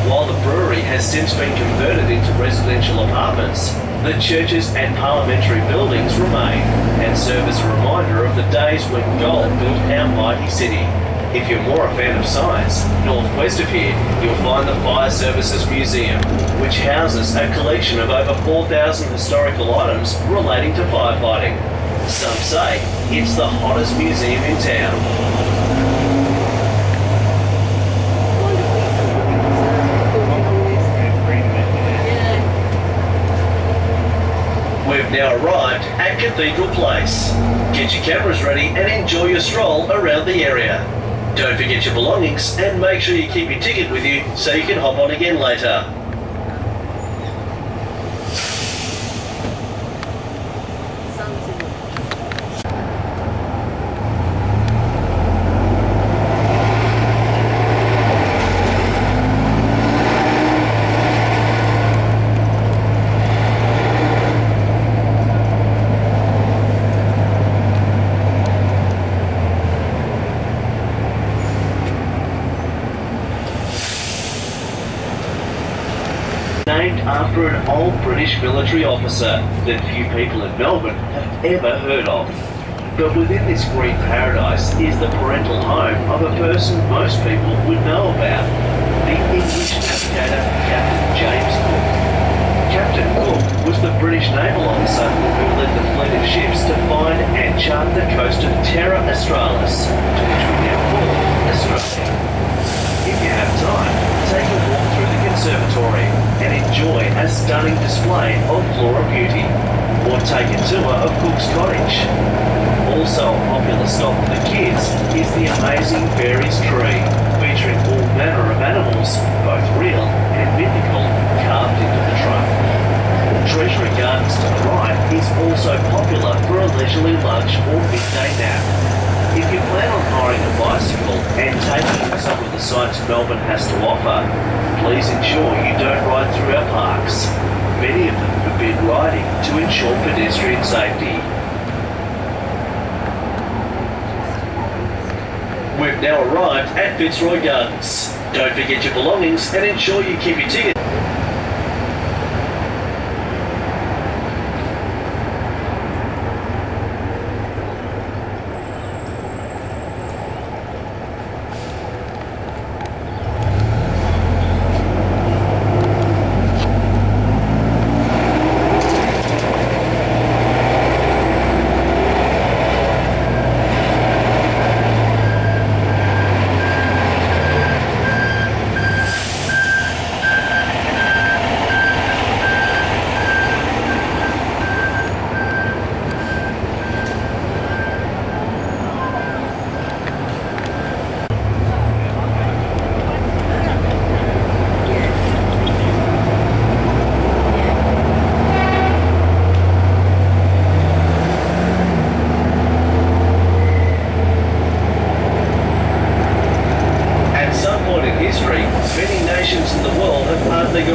While the brewery has since been converted into residential apartments, the churches and parliamentary buildings remain and serve as a reminder of the days when gold built our mighty city. If you're more a fan of science, northwest of here, you'll find the Fire Services Museum, which houses a collection of over 4,000 historical items relating to firefighting. Some say it's the hottest museum in town. We've now arrived at Cathedral Place. Get your cameras ready and enjoy your stroll around the area. Don't forget your belongings and make sure you keep your ticket with you so you can hop on again later. Named after an old British military officer that few people in Melbourne have ever heard of. But within this green paradise is the parental home of a person most people would know about, the English navigator Captain James Cook. Captain Cook was the British naval officer who led the fleet of ships to find and chart the coast of Terra Australis, to which we now call Australia. If you have time, take a walk through the conservatory and enjoy a stunning display of flora beauty, or take a tour of Cook's Cottage. Also a popular stop for the kids is the amazing Fairies Tree, featuring all manner of animals, both real and mythical, carved into the trunk. Treasury Gardens to the right is also popular for a leisurely lunch or midday nap. If you plan on hiring a bicycle and taking in some of the sights Melbourne has to offer, please ensure you don't ride through our parks. Many of them forbid riding to ensure pedestrian safety. We've now arrived at Fitzroy Gardens. Don't forget your belongings and ensure you keep your ticket.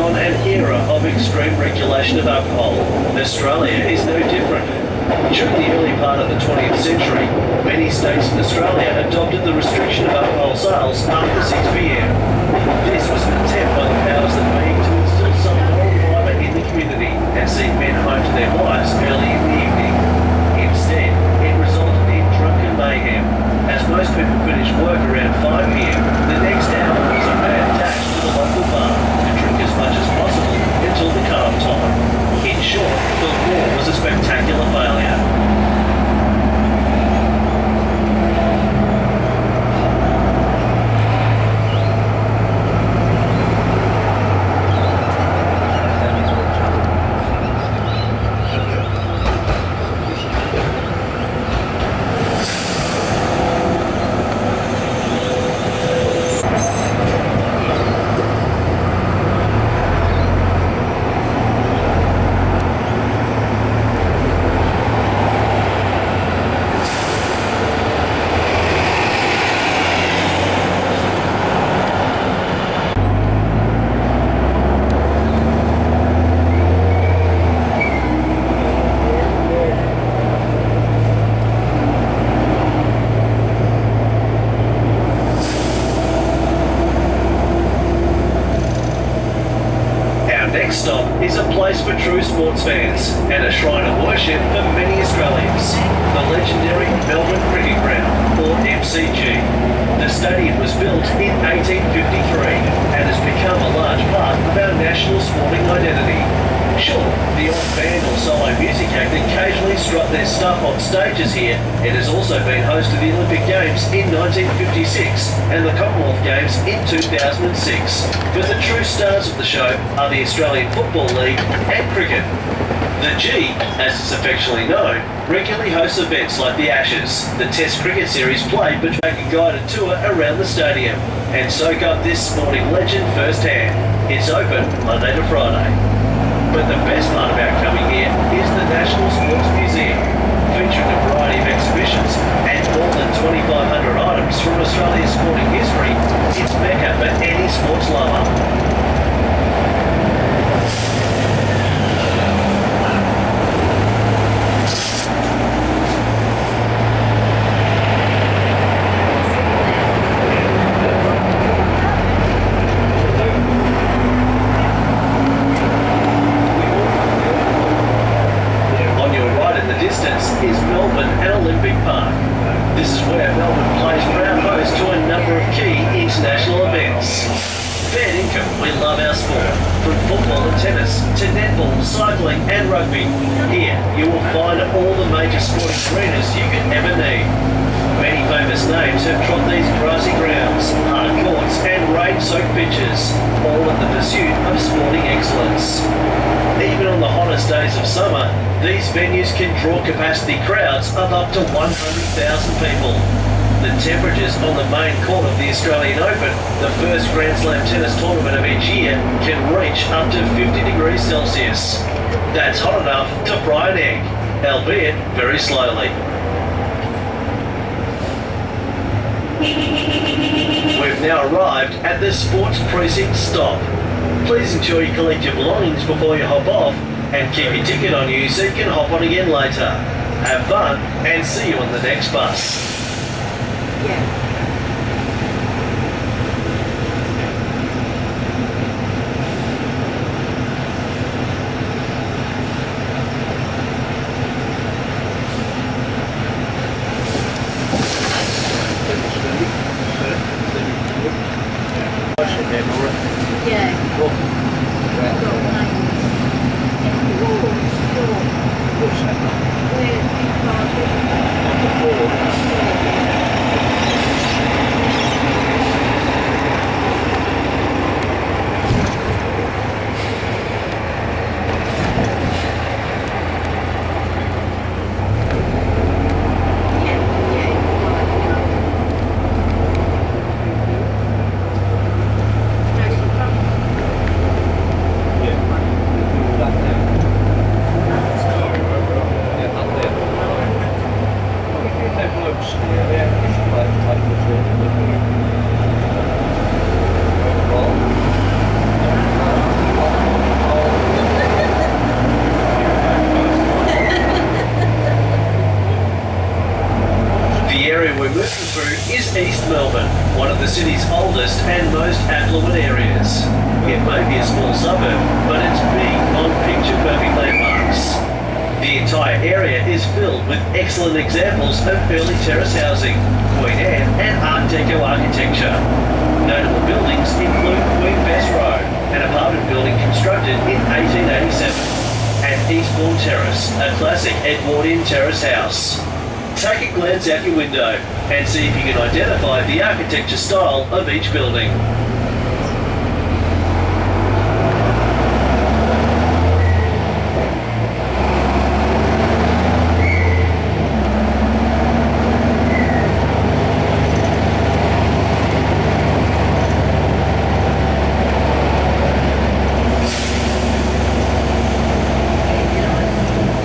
bygone an era of extreme regulation of alcohol. Australia is no different. During the early part of the 20th century, many states in Australia adopted the restriction of alcohol sales after 6 p.m. This was an attempt by the powers that be to instill some moral fibre in the community and send men home to their wives early in the evening. Instead, it resulted in drunken mayhem. As most people finished work around 5 p.m, the next hour was a mad dash to the local bar to drink as much as possible until the cut-off time. In short, the war was a spectacular failure. Next stop is a place for true sports fans and a shrine of worship for many Australians, the legendary Melbourne Cricket Ground, or MCG. The stadium was built in 1853 and has become a large part of our national sporting identity. Sure, the odd band or solo music act occasionally strut their stuff on stages here. It has also been host to the Olympic Games in 1956 and the Commonwealth Games in 2006. But the true stars of the show are the Australian Football League and cricket. The G, as it's affectionately known, regularly hosts events like the Ashes, the Test cricket series played but take a guided tour around the stadium and soak up this sporting legend firsthand. It's open Monday to Friday. But the best part about coming here is the National Sports Museum, featuring a variety of exhibitions and more than 2,500 items from Australia's sporting history. It's Mecca for any sports lover. Is Melbourne an Olympic Park. This is where Melbourne plays proud host to a number of key international events. Fair income, we love our sport. From football and tennis to netball, cycling and rugby. Here you will find all the major sporting arenas you could ever need. Many famous names have trod these grassy grounds, hard courts and rain-soaked pitches, all in the pursuit of sporting excellence. Even on the hottest days of summer, these venues can draw capacity crowds of up to 100,000 people. The temperatures on the main court of the Australian Open, the first Grand Slam tennis tournament of each year, can reach up to 50 degrees Celsius. That's hot enough to fry an egg, albeit very slowly. We've now arrived at the Sports Precinct stop. Please ensure you collect your belongings before you hop off and keep your ticket on you so you can hop on again later. Have fun and see you on the next bus. Yeah. Yeah. a small suburb, but it's big on picture-perfect landmarks. The entire area is filled with excellent examples of early terrace housing, Queen Anne and Art Deco architecture. Notable buildings include Queen Bess Road, an apartment building constructed in 1887, and Eastbourne Terrace, a classic Edwardian terrace house. Take a glance out your window and see if you can identify the architecture style of each building.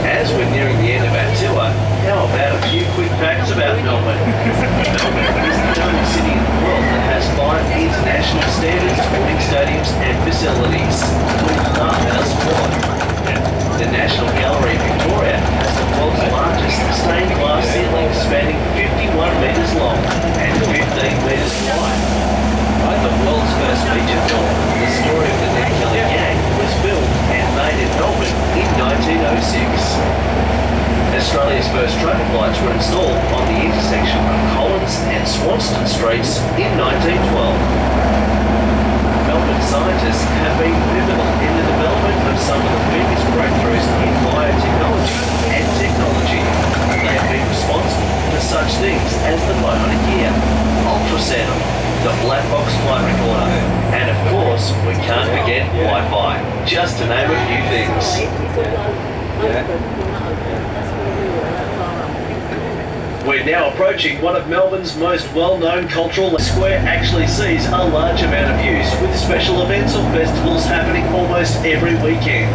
As we're nearing the end of our tour, how about a few quick facts about Melbourne? Melbourne is the only city in the world that has 5 international standard sporting stadiums and facilities, with none that are smaller. The National Gallery of Victoria has the world's largest stained glass ceiling spanning 51 metres long and 15 metres wide. The world's first feature film, The Story of the Ned Kelly Gang, was filmed and made in Melbourne in 1906. Australia's first traffic lights were installed on the intersection of Collins and Swanston Streets in 1912. Melbourne scientists have been pivotal in the development of some of the biggest breakthroughs in biotechnology and technology. They have been responsible for such things as the bionic ear, ultrasound, the black box flight recorder, and of course, we can't forget Wi-Fi, just to name a few things. We're now approaching one of Melbourne's most well-known cultural square actually sees a large amount of use, with special events or festivals happening almost every weekend.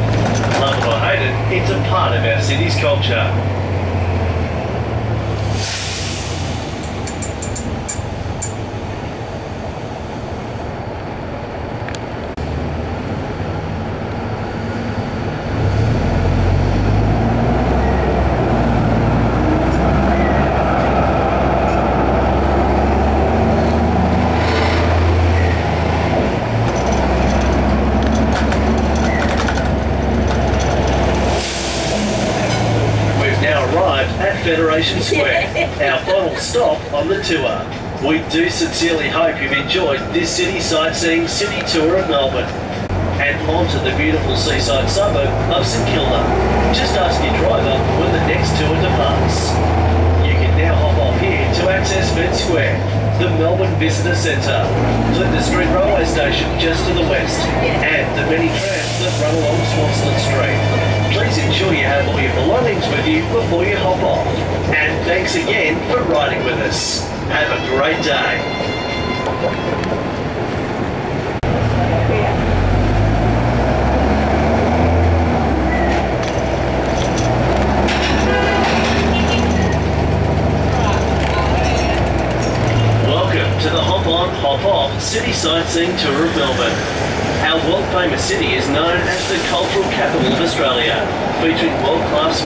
Love it or hate it, it's a part of our city's culture. Federation Square, our final stop on the tour. We do sincerely hope you've enjoyed this city sightseeing city tour of Melbourne. And onto the beautiful seaside suburb of St Kilda. Just ask your driver when the next tour departs. You can now hop off here to access Fed Square, the Melbourne Visitor Centre, Flinders Street Railway Station just to the west, and the many trams that run along Swanston Street. Please ensure you have all your belongings with you before you hop off. And thanks again for riding with us. Have a great day. Welcome to the Hop On, Hop Off City Sightseeing Tour of Melbourne. Our world-famous city is known as the cultural capital of Australia, featuring world-class